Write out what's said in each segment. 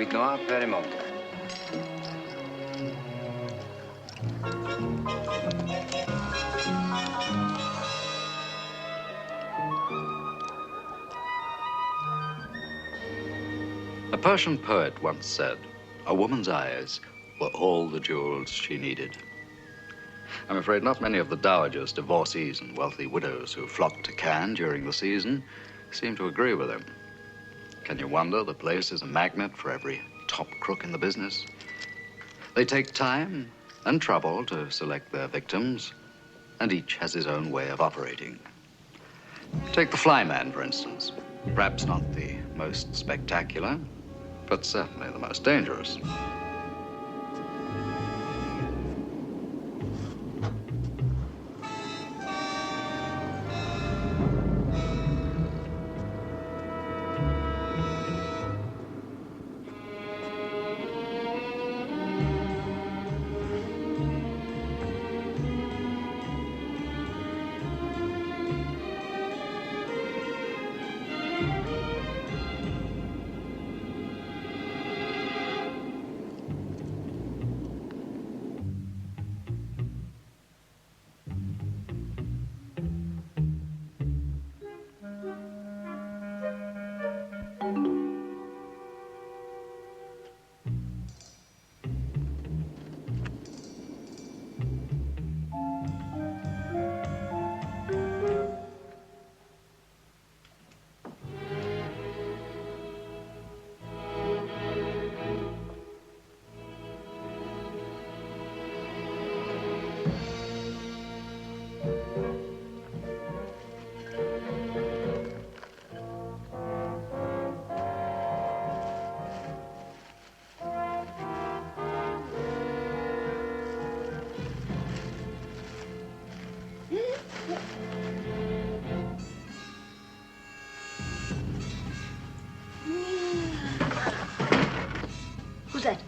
dites-nous absolument. A Persian poet once said, a woman's eyes were all the jewels she needed. I'm afraid not many of the dowagers, divorcees, and wealthy widows who flock to Cannes during the season seem to agree with him. Can you wonder the place is a magnet for every top crook in the business? They take time and trouble to select their victims, and each has his own way of operating. Take the flyman, for instance. Perhaps not the most spectacular, but certainly the most dangerous. Who's that?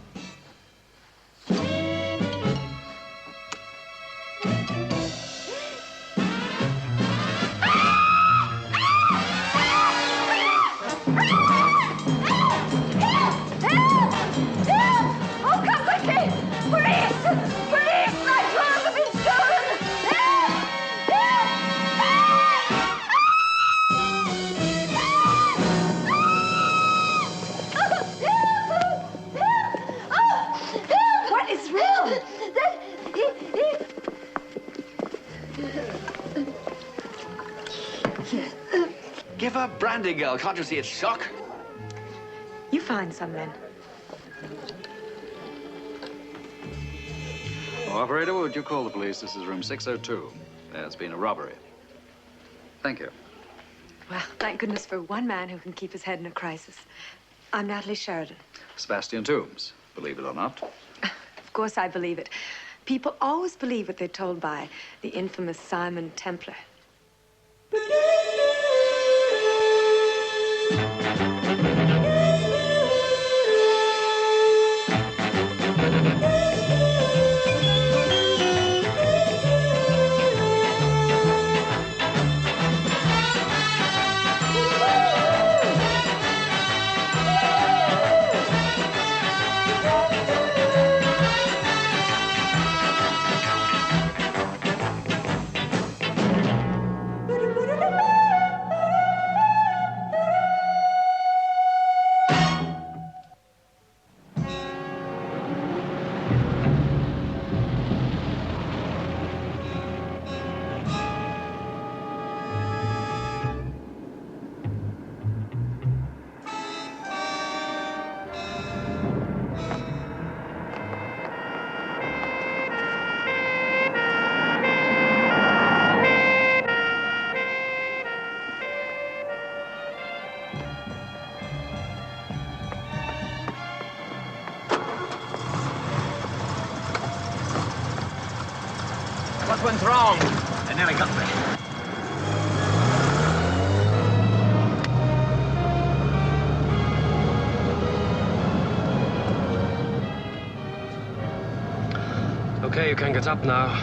Give her brandy, girl. Can't you see it's shock? You find some, then. Oh, operator, would you call the police? This is room 602. There's been a robbery. Thank you. Well, thank goodness for one man who can keep his head in a crisis. I'm Natalie Sheridan. Sebastian Toombs, believe it or not. Of course I believe it. People always believe what they're told by the infamous Simon Templar. What went wrong? They nearly got me. Okay, you can get up now.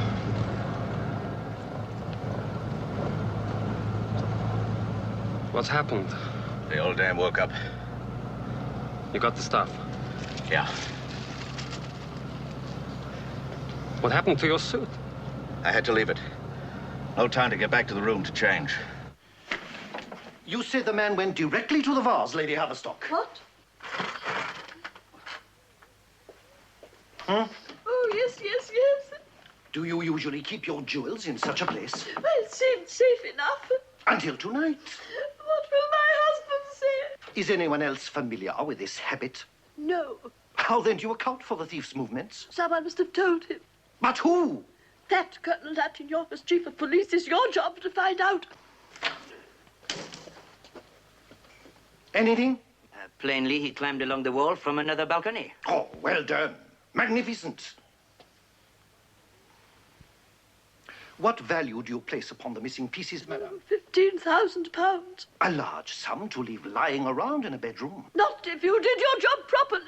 What's happened? The old dame woke up. You got the stuff? Yeah. What happened to your suit? I had to leave it. No time to get back to the room to change. You say the man went directly to the vase, Lady Haverstock. What? Huh? Oh, yes, yes, yes. Do you usually keep your jewels in such a place? Well, it seemed safe enough. Until tonight. What will my husband say? Is anyone else familiar with this habit? No. How then do you account for the thief's movements? Someone must have told him. But who? That, Colonel Lapton York, as chief of police, is your job to find out. Anything? Plainly, he climbed along the wall from another balcony. Oh, well done. Magnificent. What value do you place upon the missing pieces, madam? £15,000. A large sum to leave lying around in a bedroom. Not if you did your job properly.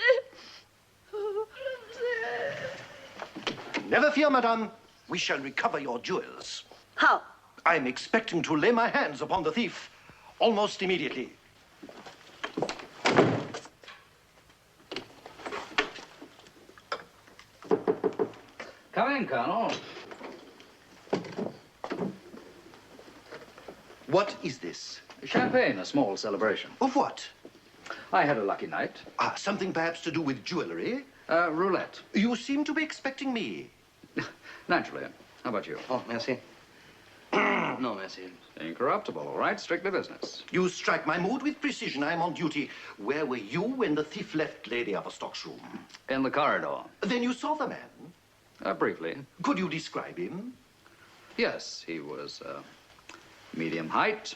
Never fear, madame. We shall recover your jewels. How? I'm expecting to lay my hands upon the thief almost immediately. Come in, Colonel. What is this? Champagne, a small celebration. Of what? I had a lucky night. Something perhaps to do with jewelry? Roulette. You seem to be expecting me. Naturally. How about you? Oh, merci. No, merci. Incorruptible, all right? Strictly business. You strike my mood with precision. I'm on duty. Where were you when the thief left Lady Haverstock's room? In the corridor. Then you saw the man? Briefly. Could you describe him? Yes, he was medium height,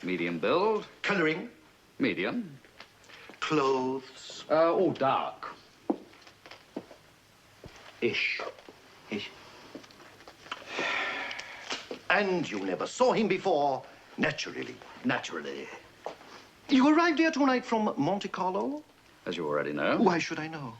medium build, Coloring? medium. Clothes? Dark. Ish. Ish. And you never saw him before? Naturally. Naturally. You arrived here tonight from Monte Carlo? As you already know. Why should I know?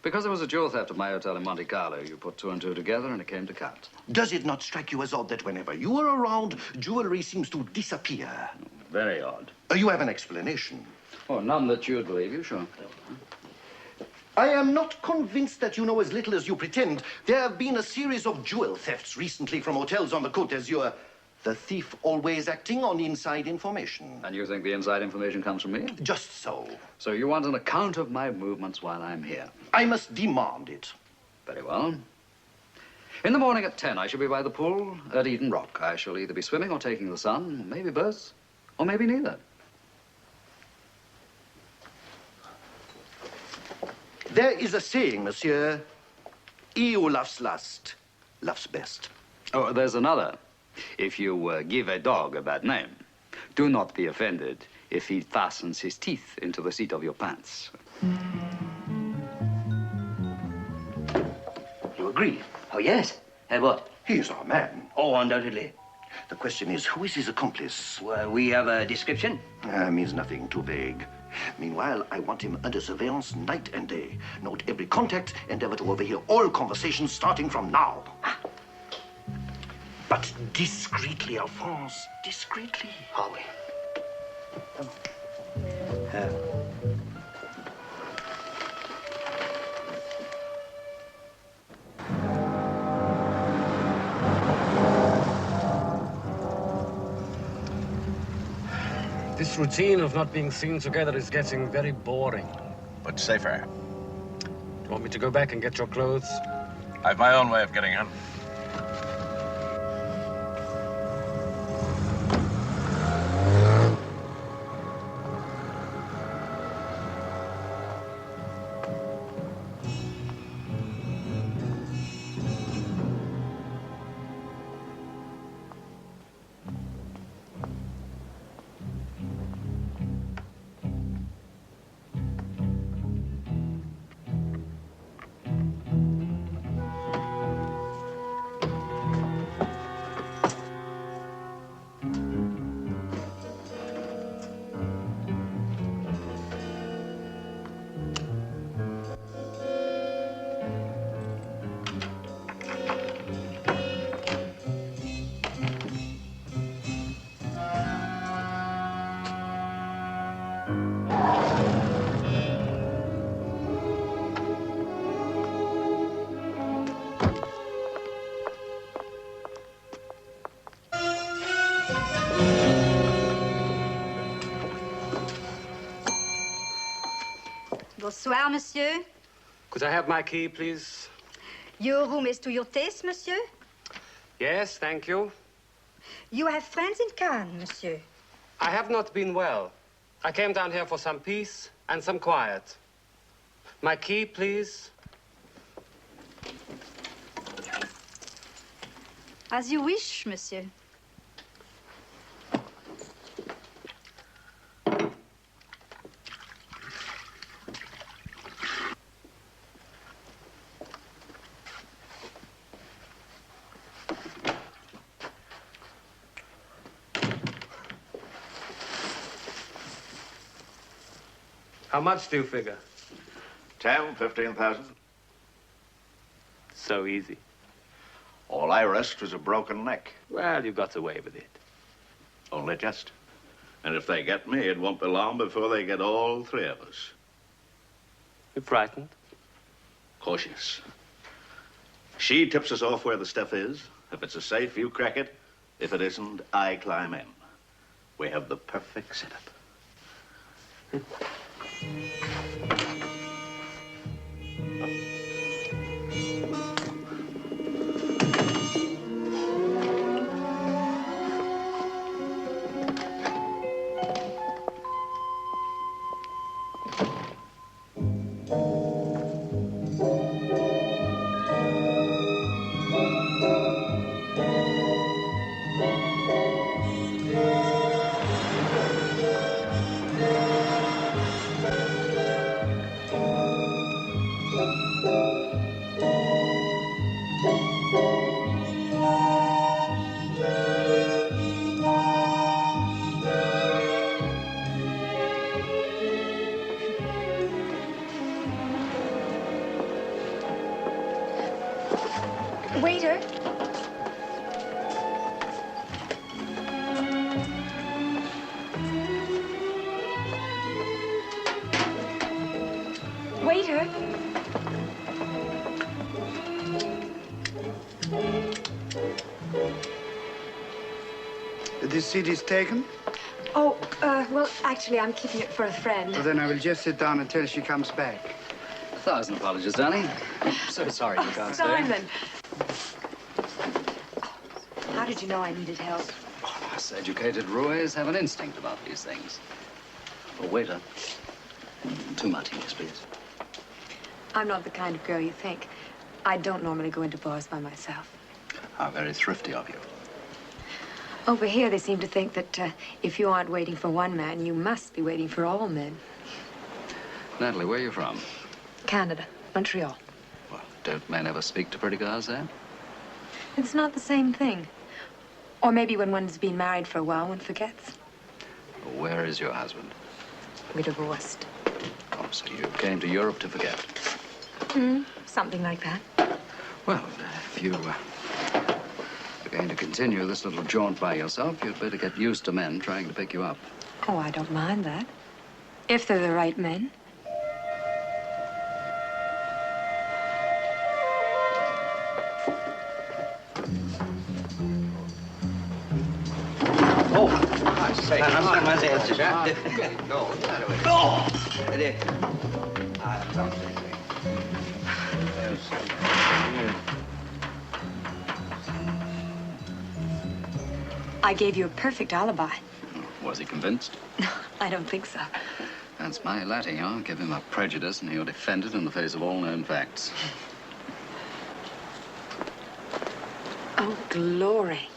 Because there was a jewel theft at my hotel in Monte Carlo. You put two and two together and it came to cut. Does it not strike you as odd that whenever you are around, jewelry seems to disappear? Very odd. You have an explanation. Oh, none that you'd believe, you sure? I am not convinced that you know as little as you pretend. There have been a series of jewel thefts recently from hotels on the Côte d'Azur. The thief always acting on inside information. And you think the inside information comes from me? Just so. So you want an account of my movements while I'm here? I must demand it. Very well. In the morning at 10, I shall be by the pool at Eden Rock. I shall either be swimming or taking the sun, maybe both, or maybe neither. There is a saying, monsieur. He who loves last, loves best. Oh, there's another. If you give a dog a bad name, do not be offended if he fastens his teeth into the seat of your pants. You agree? Oh, yes. And what? He is our man. Oh, undoubtedly. The question is, who is his accomplice? Well, we have a description. Means nothing, too vague. Meanwhile, I want him under surveillance night and day. Note every contact, endeavor to overhear all conversations starting from now. But discreetly, Alphonse, discreetly. Oh, oui. This routine of not being seen together is getting very boring. But safer. Do you want me to go back and get your clothes? I've my own way of getting in. Bonsoir, monsieur. Could I have my key, please? Your room is to your taste, monsieur? Yes, thank you. You have friends in Cannes, monsieur? I have not been well. I came down here for some peace and some quiet. My key, please. As you wish, monsieur. How much do you figure? 10, 15,000. So easy. All I risked was a broken neck. Well, you got away with it. Only just. And if they get me, it won't be long before they get all three of us. You frightened? Cautious. She tips us off where the stuff is. If it's a safe, you crack it. If it isn't, I climb in. We have the perfect setup. Waiter. Waiter. This seat is taken? Oh, well, actually, I'm keeping it for a friend. Well, then I will just sit down until she comes back. 1,000 apologies, darling. I'm so sorry you can't stay. Simon. How did you know I needed help? Oh, us educated roués have an instinct about these things. Oh, waiter. 2 martinis, please. I'm not the kind of girl you think. I don't normally go into bars by myself. How very thrifty of you. Over here, they seem to think that if you aren't waiting for one man, you must be waiting for all men. Natalie, where are you from? Canada, Montreal. Well, don't men ever speak to pretty girls there? It's not the same thing. Or maybe when one's been married for a while, one forgets. Where is your husband? We're divorced. Oh, so you came to Europe to forget. Something like that. Well, if you are going to continue this little jaunt by yourself, you'd better get used to men trying to pick you up. Oh, I don't mind that. If they're the right men. Oh, I say. Mademoiselle. Oh! Allez. Ah, attends. I gave you a perfect alibi. Was he convinced? No, I don't think so. That's my laddie, huh? Give him a prejudice and he'll defend it in the face of all known facts. Oh, glory.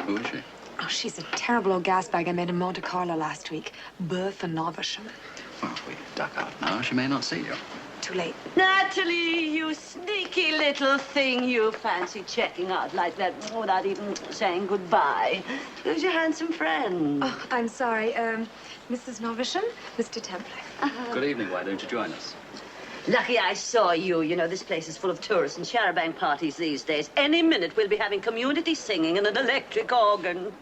Who is she? Oh, she's a terrible old gas bag I met in Monte Carlo last week. Bertha Novisham. Well, if we duck out now, she may not see you. Too late. Natalie, you sneaky little thing. You fancy checking out like that without even saying goodbye. Who's your handsome friend? Oh, I'm sorry. Mrs. Novisham, Mr. Templer. Good evening. Why don't you join us? Lucky I saw you. You know, this place is full of tourists and charabanc parties these days. Any minute we'll be having community singing and an electric organ.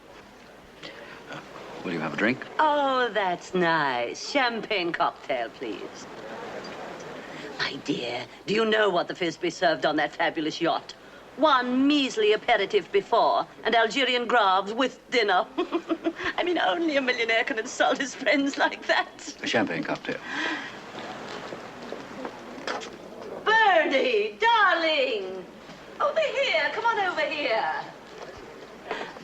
Will you have a drink? Oh, that's nice. Champagne cocktail, please. My dear, do you know what the Fisby served on that fabulous yacht? One measly aperitif before, and Algerian gravs with dinner. I mean, only a millionaire can insult his friends like that. A champagne cocktail. Bernie, darling. Over here. Come on over here.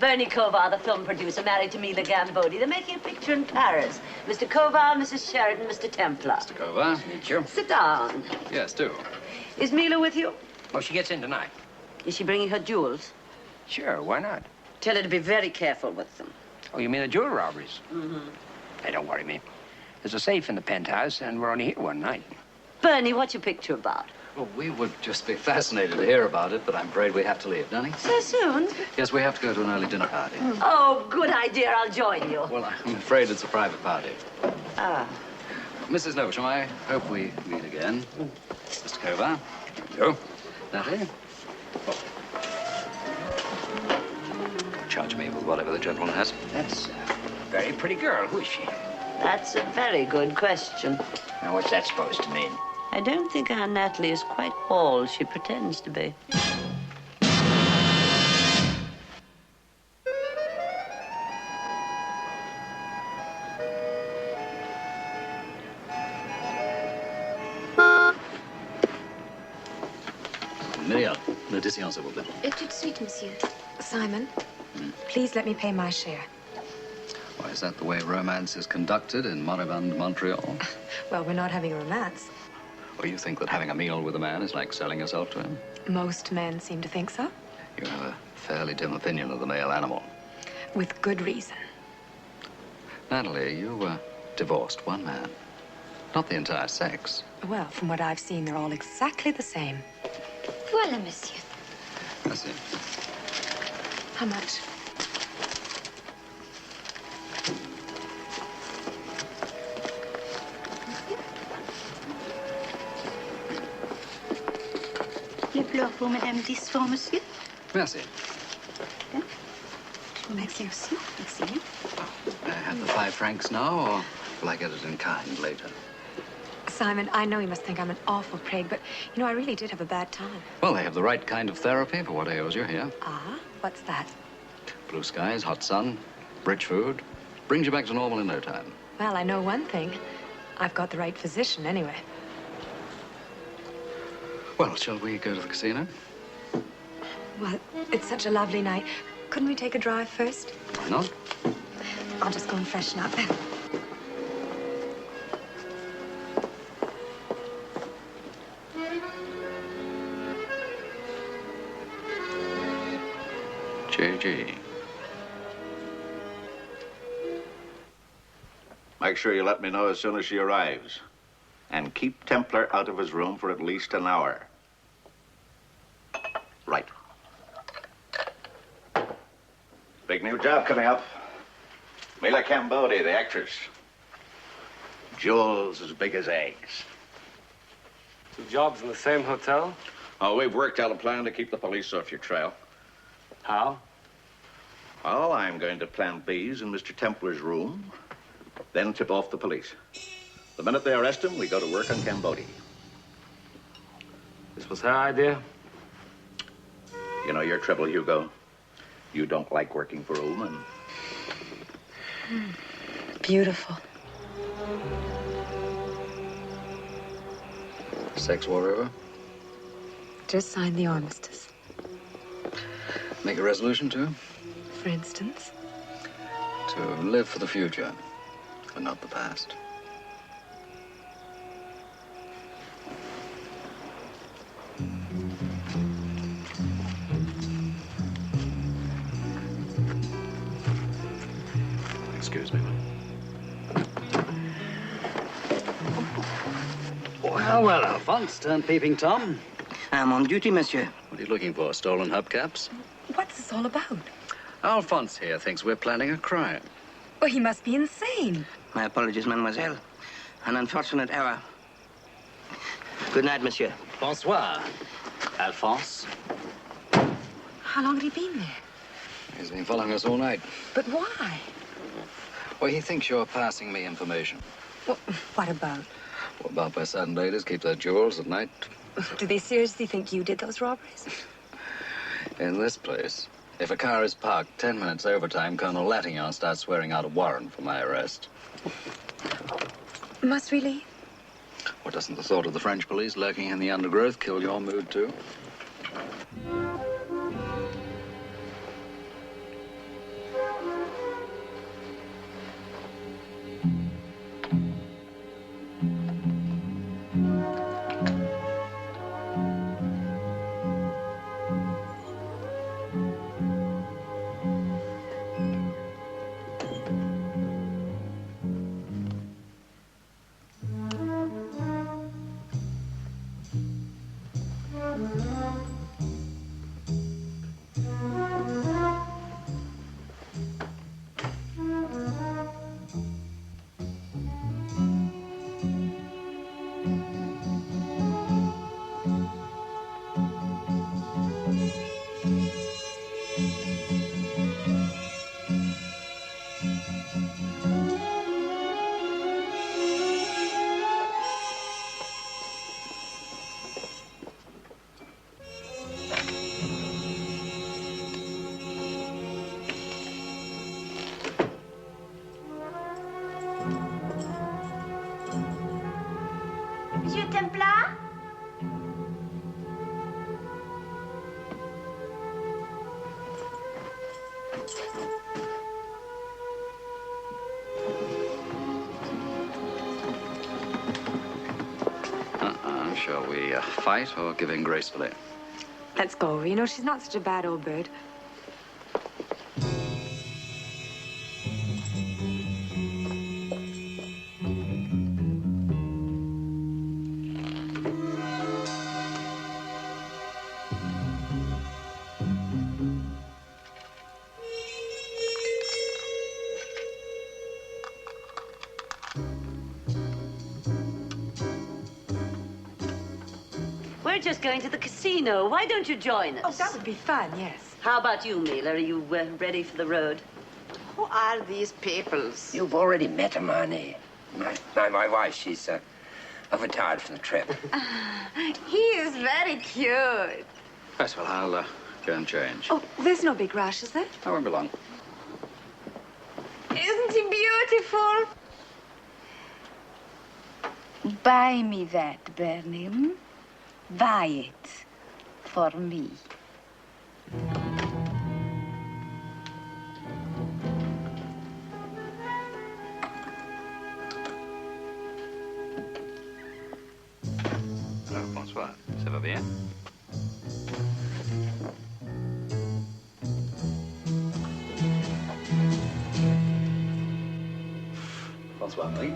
Bernie Kovar, the film producer, married to Mila Gambodi. They're making a picture in Paris. Mr. Kovar, Mrs. Sheridan, Mr. Templar. Mr. Kovar. Meet you. Sit down. Yes, do. Is Mila with you? Oh, she gets in tonight. Is she bringing her jewels? Sure, why not? Tell her to be very careful with them. Oh, you mean the jewel robberies? Mm-hmm. Hey, don't worry me. There's a safe in the penthouse, and we're only here one night. Bernie, what's your picture about? Well, we would just be fascinated to hear about it, but I'm afraid we have to leave, don't we? So soon? Yes, we have to go to an early dinner party. Oh, good idea. I'll join you. Well, I'm afraid it's a private party. Ah. Mrs. Novisham, I hope we meet again. Mr. Kovar. You. Natalie. Oh. Charge me with whatever the gentleman has. That's a very pretty girl. Who is she? That's a very good question. Now, what's that supposed to mean? I don't think our Natalie is quite all she pretends to be. Myriam, l'addition, s'il vous plaît. Et tout de suite, monsieur. Simon, please let me pay my share. Why, is that the way romance is conducted in moribund Montreal? Well, we're not having a romance. Or you think that having a meal with a man is like selling yourself to him? Most men seem to think so. You have a fairly dim opinion of the male animal. With good reason. Natalie, you divorced one man. Not the entire sex. Well, from what I've seen, they're all exactly the same. Voilà, monsieur. Merci. How much? Le pleurs pour Madame 10 francs, monsieur. Merci. Je vous remercie aussi. Merci. I have the 5 francs now, or will I get it in kind later? Simon, I know you must think I'm an awful prig, but, you know, I really did have a bad time. Well, they have the right kind of therapy for what ails you here. Ah, what's that? Blue skies, hot sun, rich food. Brings you back to normal in no time. Well, I know one thing. I've got the right physician, anyway. Well, shall we go to the casino? Well, it's such a lovely night. Couldn't we take a drive first? Why not? I'll just go and freshen up. JG. Make sure you let me know as soon as she arrives. And keep Templar out of his room for at least an hour. Right. Big new job coming up. Mila Gambodi, the actress. Jewels as big as eggs. 2 jobs in the same hotel? Oh, we've worked out a plan to keep the police off your trail. How? Well, I'm going to plant bees in Mr. Templar's room, then tip off the police. The minute they arrest him, we go to work on Gambodi. This was her idea? You know your trouble, Hugo. You don't like working for a woman. Beautiful. Sex war over? Just sign the armistice. Make a resolution to? For instance? To live for the future, and not the past. Excuse me. Well, Alphonse, turn peeping Tom. I'm on duty, monsieur. What are you looking for, stolen hubcaps? What's this all about? Alphonse here thinks we're planning a crime. Well, he must be insane. My apologies, mademoiselle. An unfortunate error. Good night, monsieur. Bonsoir, Alphonse. How long had he been there? He's been following us all night. But why? Well, he thinks you're passing me information. Well, what about? What about my son ladies keep their jewels at night? Do they seriously think you did those robberies? In this place, if a car is parked 10 minutes overtime, Colonel Lattignon starts swearing out a warrant for my arrest. Must we leave? Well, doesn't the thought of the French police lurking in the undergrowth kill your mood, too? Monsieur Templar? Shall we fight or give in gracefully? Let's go. You know, she's not such a bad old bird. We're just going to the casino. Why don't you join us? Oh, that would be fun, yes. How about you, Mila? Are you ready for the road? Who are these peoples? You've already met them, Arnie. My wife, she's retired from the trip. He is very cute. Yes, well, I'll go and change. Oh, there's no big rush, is there? I won't be long. Isn't he beautiful? Buy me that, Bernham. Buy it for me. Alors, bonsoir. Ça va bien? Bonsoir, Marie.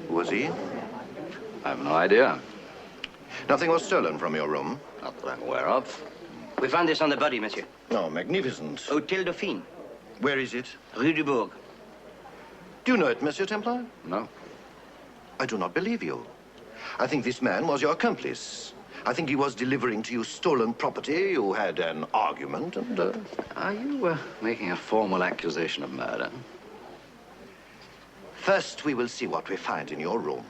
Was he? I have no idea. Nothing was stolen from your room? Not that I'm aware of. We found this on the body, monsieur. Oh, magnificent. Hôtel Dauphine, Where is it? Rue du Bourg. Do you know it, Monsieur Templar? No. I do not believe you. I think this man was your accomplice. I think he was delivering to you stolen property. You had an argument and... Are you making a formal accusation of murder? First, we will see what we find in your room.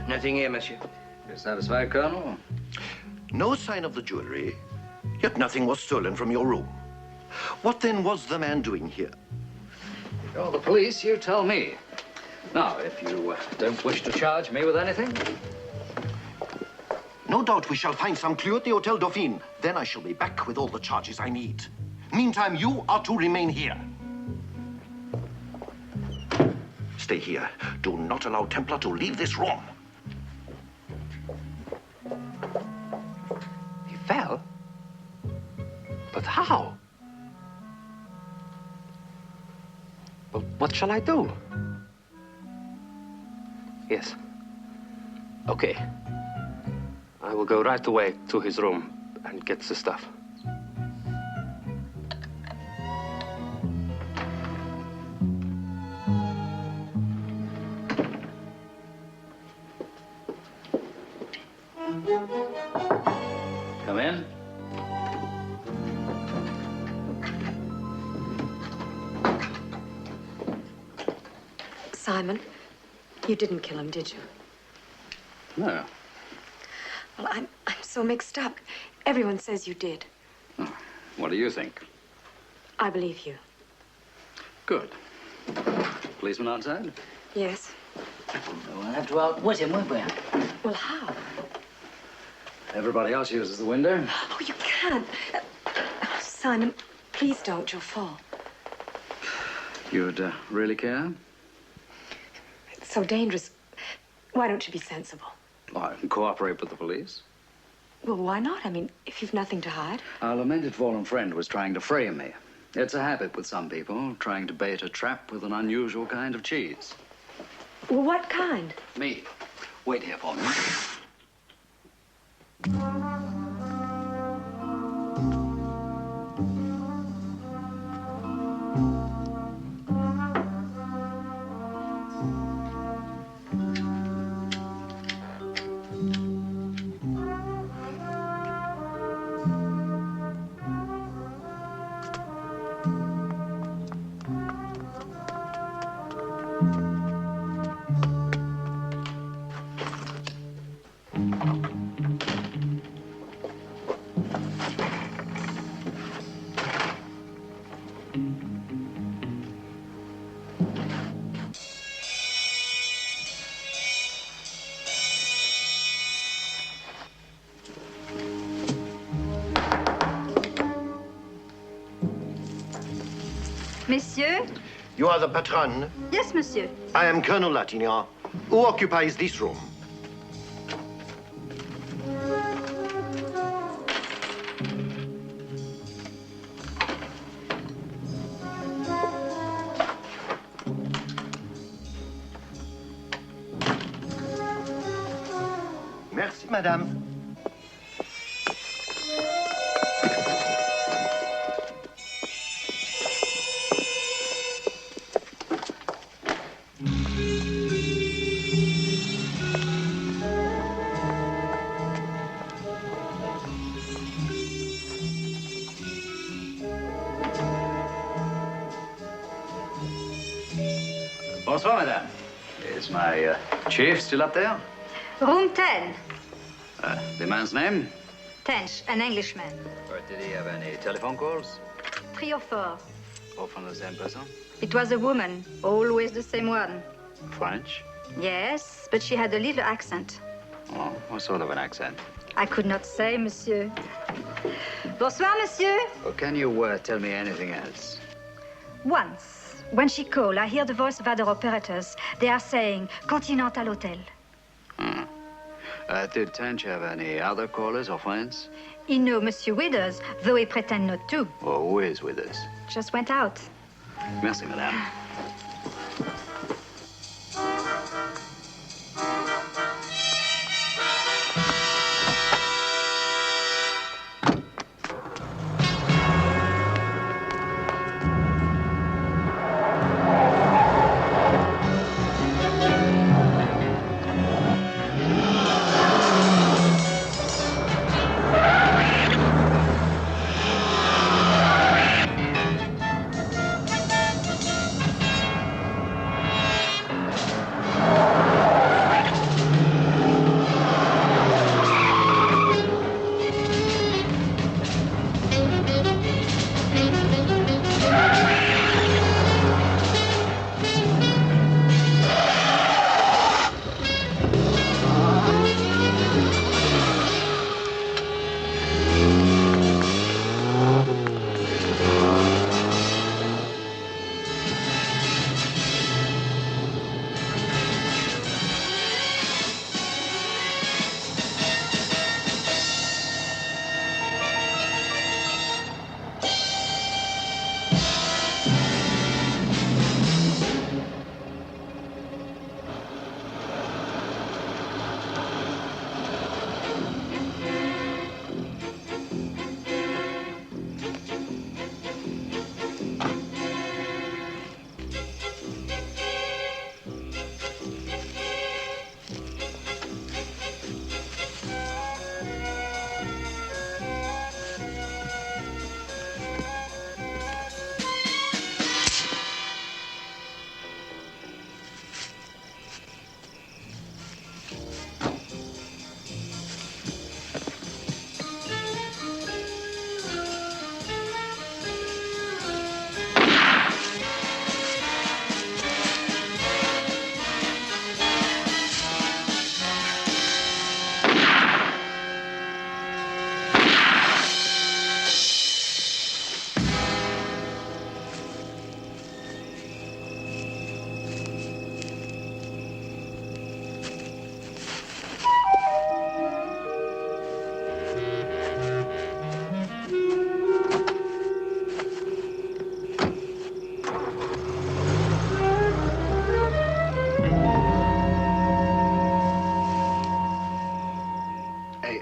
Nothing here, monsieur. You're satisfied, Colonel? No sign of the jewelry, yet nothing was stolen from your room. What then was the man doing here? You're the police, you tell me. Now, if you don't wish to charge me with anything... No doubt we shall find some clue at the Hotel Dauphine. Then I shall be back with all the charges I need. Meantime, you are to remain here. Stay here. Do not allow Templar to leave this room. He fell? But how? Well, what shall I do? Yes. Okay. I will go right away to his room and get the stuff. Come in. Simon, you didn't kill him, did you? No. Well, I'm so mixed up. Everyone says you did. Oh, what do you think? I believe you. Good. Policeman outside? Yes. We'll have to outwit him, won't we? Well, how? Everybody else uses the window. Oh, you can't. Simon, please don't. You'll fall. You'd really care? It's so dangerous. Why don't you be sensible? Well, I can cooperate with the police. Well, why not? I mean, if you've nothing to hide. Our lamented fallen friend was trying to frame me. It's a habit with some people, trying to bait a trap with an unusual kind of cheese. Well, what kind? Me. Wait here for me. Monsieur? You are the patron? Yes, monsieur. I am Colonel Latignan. Who occupies this room? Merci, madame. Bonsoir, madame. Is my chief still up there? Room 10. The man's name? Tench, an Englishman. Or did he have any telephone calls? 3 or 4. Or from the same person? It was a woman, always the same one. French? Yes, but she had a little accent. Oh, what sort of an accent? I could not say, monsieur. Bonsoir, monsieur. Well, can you tell me anything else? Once, when she called, I hear the voice of other operators. They are saying, Continental Hotel. Did Tench have any other callers or friends? He know Monsieur Withers, though he pretend not to. Oh, who is with us? Just went out. Merci, madame.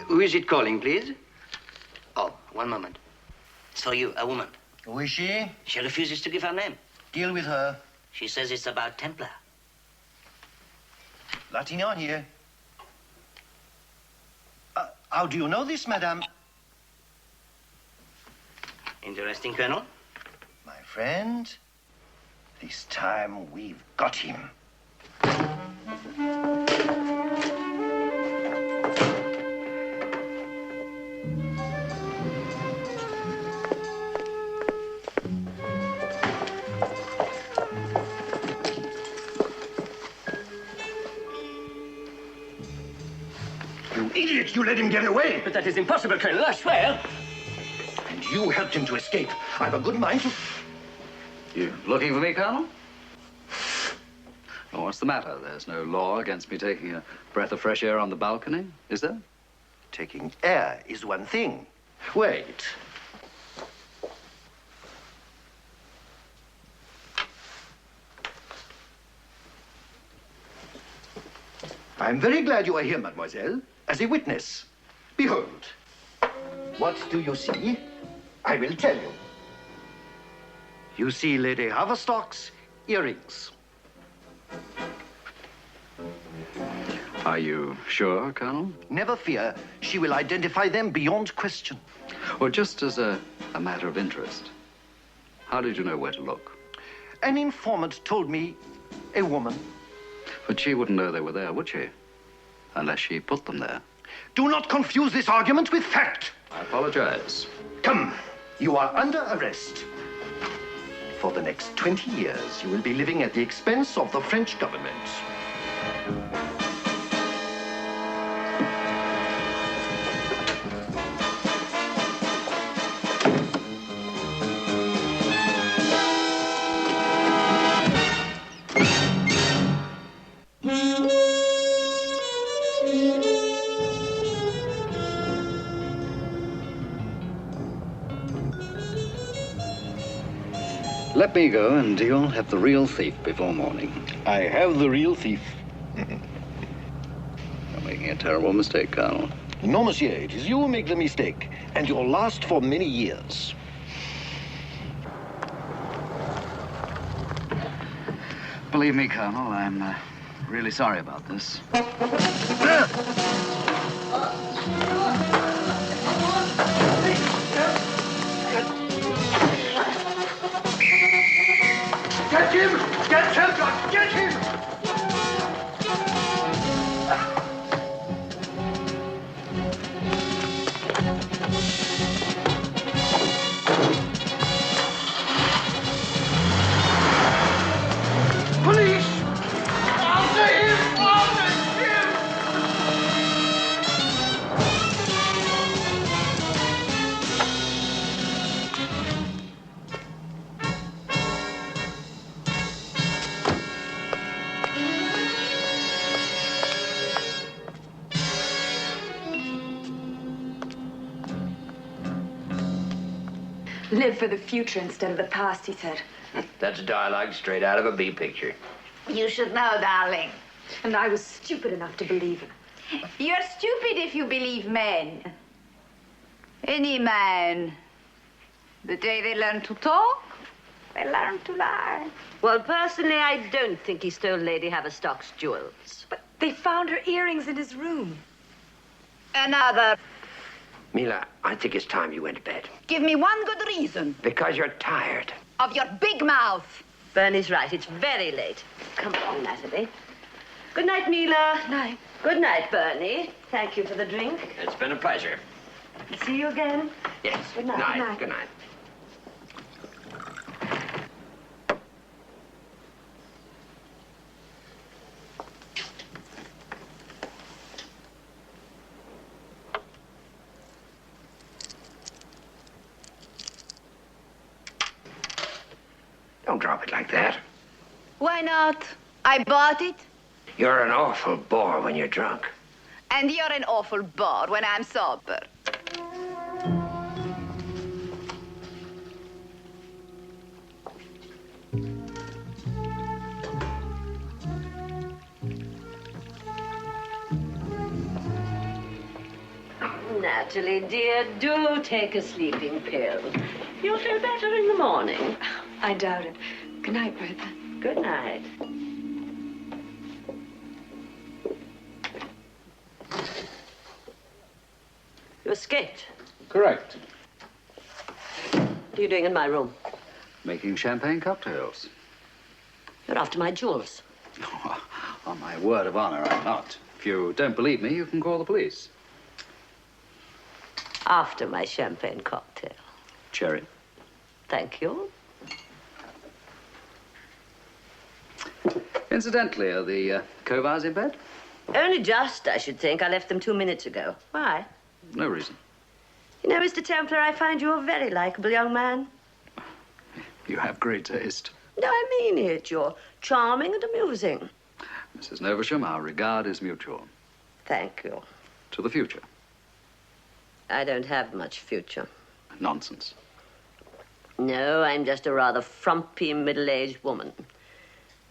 Who is it calling, please? Oh, one moment. It's for you, a woman. Who is she? She refuses to give her name. Deal with her. She says it's about Templar. Latina here. How do you know this, madame? Interesting, Colonel. My friend, this time we've got him. You idiot! You let him get away! But that is impossible, Colonel, I swear. And you helped him to escape. I've a good mind to... You looking for me, Colonel? Oh, what's the matter? There's no law against me taking a breath of fresh air on the balcony, is there? Taking air is one thing. Wait. I'm very glad you are here, mademoiselle, as a witness. Behold. What do you see? I will tell you. You see Lady Haverstock's earrings. Are you sure, Colonel? Never fear. She will identify them beyond question. Well, just as a matter of interest, how did you know where to look? An informant told me a woman. But she wouldn't know they were there, would she? Unless she put them there. Do not confuse this argument with fact. I apologize. Come, you are under arrest. For the next 20 years, you will be living at the expense of the French government. Let me go, and you'll have the real thief before morning. I have the real thief. You're making a terrible mistake, Colonel. No, monsieur, it is you who make the mistake, and you'll last for many years. Believe me, Colonel, I'm really sorry about this. Get him! Get Selkirk! Get him! Police! After him! After him! Live for the future instead of the past, he said. That's dialogue straight out of a B picture. You should know, darling. And I was stupid enough to believe him. You're stupid if you believe men. Any man. The day they learn to talk, they learn to lie. Well, personally, I don't think he stole Lady Haverstock's jewels. But they found her earrings in his room. Another. Mila, I think it's time you went to bed. Give me one good reason. Because you're tired. Of your big mouth. Bernie's right. It's very late. Come along, Natalie. Good night, Mila. Night. Good night, Bernie. Thank you for the drink. It's been a pleasure. See you again. Yes. Good night. Night. Good night. Good night. Don't drop it like that. Why not? I bought it. You're an awful bore when you're drunk. And you're an awful bore when I'm sober. Natalie, dear, do take a sleeping pill. You'll feel better in the morning. I doubt it. Good night, Bertha. Good night. You escaped. Correct. What are you doing in my room? Making champagne cocktails. You're after my jewels. On my word of honor, I'm not. If you don't believe me, you can call the police. After my champagne cocktail. Cherry. Thank you. Incidentally, are the Kovars in bed? Only just, I should think. I left them 2 minutes ago. Why? No reason. You know, Mr. Templar, I find you a very likable young man. You have great taste. No, I mean it. You're charming and amusing. Mrs. Novisham, our regard is mutual. Thank you. To the future. I don't have much future. Nonsense. No, I'm just a rather frumpy, middle-aged woman.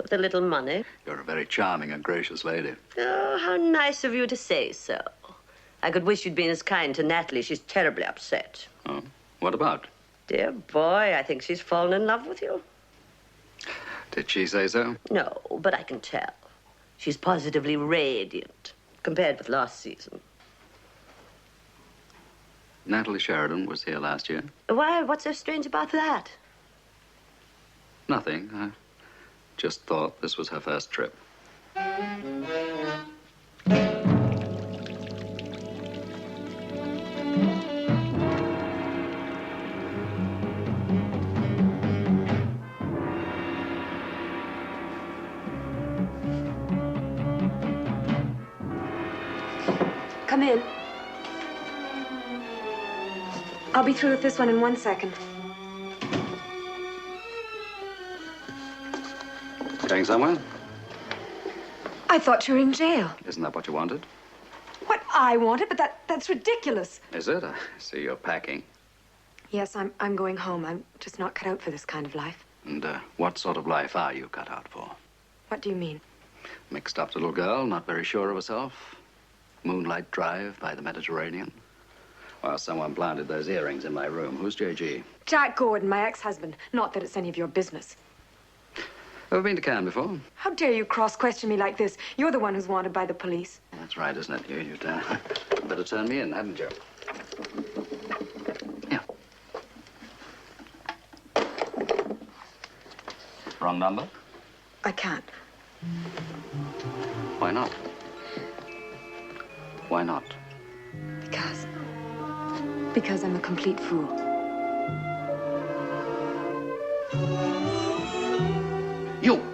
With a little money. You're a very charming and gracious lady. Oh, how nice of you to say so. I could wish you'd been as kind to Natalie. She's terribly upset. Oh, what about? Dear boy, I think she's fallen in love with you. Did she say so? No, but I can tell. She's positively radiant compared with last season. Natalie Sheridan was here last year. Why, what's so strange about that? Nothing. I just thought this was her first trip. Come in. I'll be through with this one in 1 second. Going somewhere? I thought you were in jail. Isn't that what you wanted? What I wanted, but that's ridiculous. Is it? I see you're packing. Yes, I'm going home. I'm just not cut out for this kind of life. And what sort of life are you cut out for? What do you mean? Mixed up little girl, not very sure of herself. Moonlight drive by the Mediterranean. Well, someone planted those earrings in my room. Who's J.G.? Jack Gordon, my ex-husband. Not that it's any of your business. Ever been to Cannes before? How dare you cross-question me like this? You're the one who's wanted by the police. That's right, isn't it? You'd better turn me in, hadn't you? Yeah. Wrong number? I can't. Why not? Why not? Because I'm a complete fool.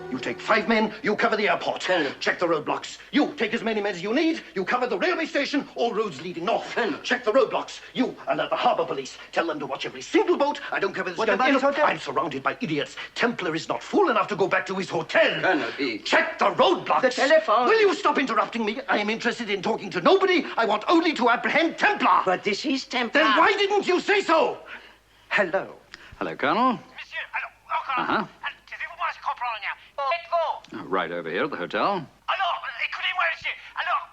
You take 5 men, you cover the airport. Check the roadblocks. You take as many men as you need, you cover the railway station, all roads leading north. Check the roadblocks. You alert the harbor police. Tell them to watch every single boat. I don't cover this. What about his hotel? I'm surrounded by idiots. Templar is not fool enough to go back to his hotel. Colonel, Check the roadblocks. The telephone. Will you stop interrupting me? I am interested in talking to nobody. I want only to apprehend Templar. But this is Templar. Then why didn't you say so? Hello. Hello, Colonel. Monsieur, alors, encore. Uh-huh. Taisez-vous, moi, je comprends rien. Faites-vous. Right over here at the hotel. Alors, écoutez-moi, monsieur. Alors,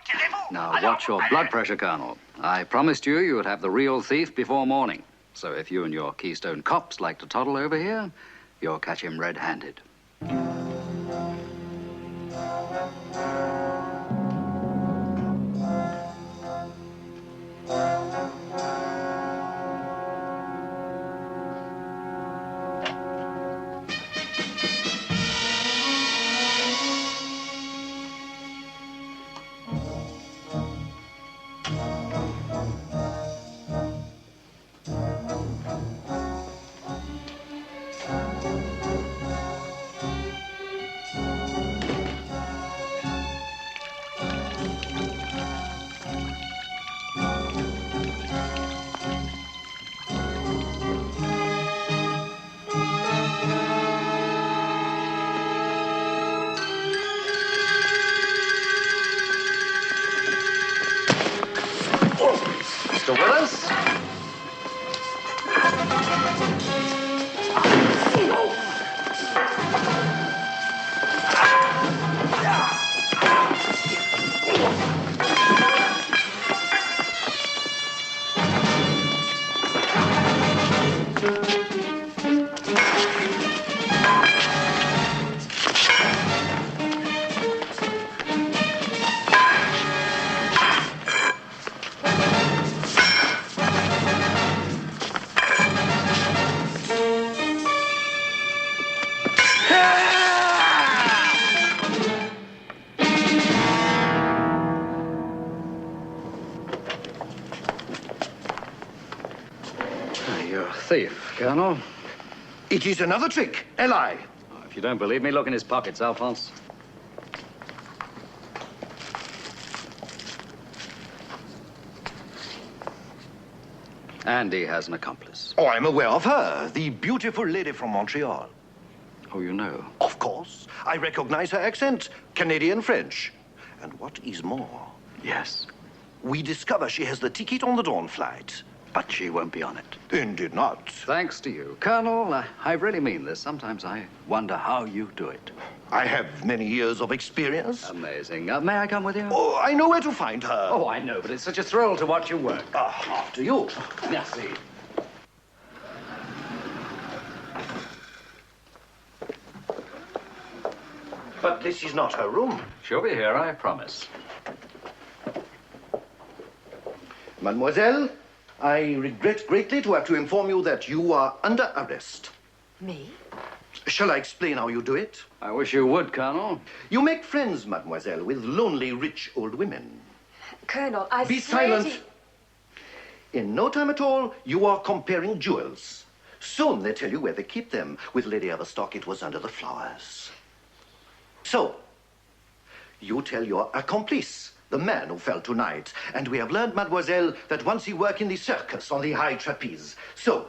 taisez-vous. Now, Alors, watch your blood pressure, Colonel. I promised you would have the real thief before morning. So if you and your Keystone cops like to toddle over here, you'll catch him red-handed. Mr. Willis? You're a thief, Colonel. It is another trick, a lie. If you don't believe me, look in his pockets, Alphonse. Andy has an accomplice. Oh, I'm aware of her, the beautiful lady from Montreal. Oh, you know? Of course. I recognize her accent, Canadian-French. And what is more... Yes. We discover she has the ticket on the dawn flight. But she won't be on it. Indeed not. Thanks to you. Colonel, I really mean this. Sometimes I wonder how you do it. I have many years of experience. Amazing. May I come with you? Oh, I know where to find her. Oh, I know, but it's such a thrill to watch you work. After you. Merci. But this is not her room. She'll be here, I promise. Mademoiselle, I regret greatly to have to inform you that you are under arrest. Me? Shall I explain how you do it? I wish you would, Colonel. You make friends, mademoiselle, with lonely, rich old women. Colonel, I Be swear silent. to... In no time at all, you are comparing jewels. Soon they tell you where they keep them. With Lady Everstock, it was under the flowers. So, you tell your accomplice, the man who fell tonight. And we have learned, mademoiselle, that once he worked in the circus on the high trapeze. So,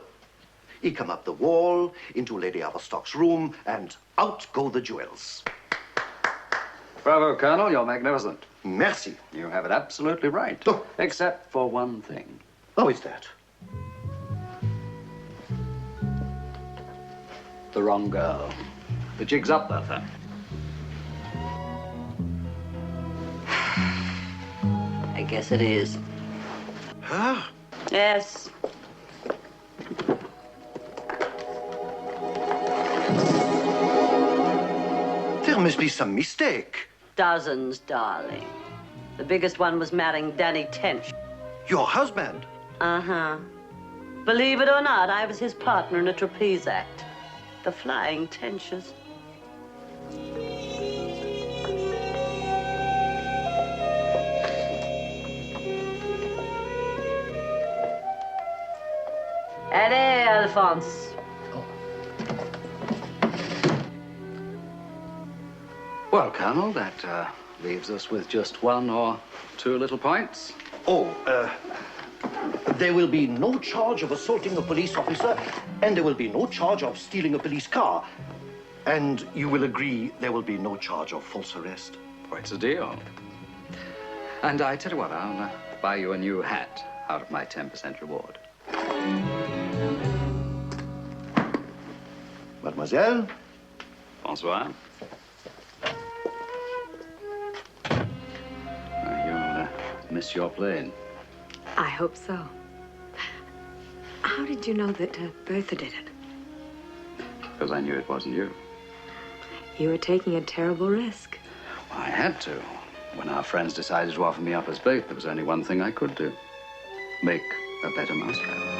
he come up the wall, into Lady Everstock's room, and out go the jewels. Bravo, Colonel. You're magnificent. Merci. You have it absolutely right. Oh. Except for one thing. How is that? the wrong girl. The jig's up, Bertha. I guess it is. Huh? Yes. There must be some mistake. Dozens, darling. The biggest one was marrying Danny Tench. Your husband? Uh-huh. Believe it or not, I was his partner in a trapeze act. The Flying Tenches. Allez, Alphonse. Well, Colonel, that leaves us with just one or two little points. Oh, there will be no charge of assaulting a police officer, and there will be no charge of stealing a police car. And you will agree there will be no charge of false arrest. Oh, it's a deal. And I tell you what, I'll buy you a new hat out of my 10% reward. Mademoiselle? Bonsoir. You'll miss your plane. I hope so. How did you know that Bertha did it? Because I knew it wasn't you. You were taking a terrible risk. Well, I had to. When our friends decided to offer me up as bait, there was only one thing I could do. Make a better mousetrap.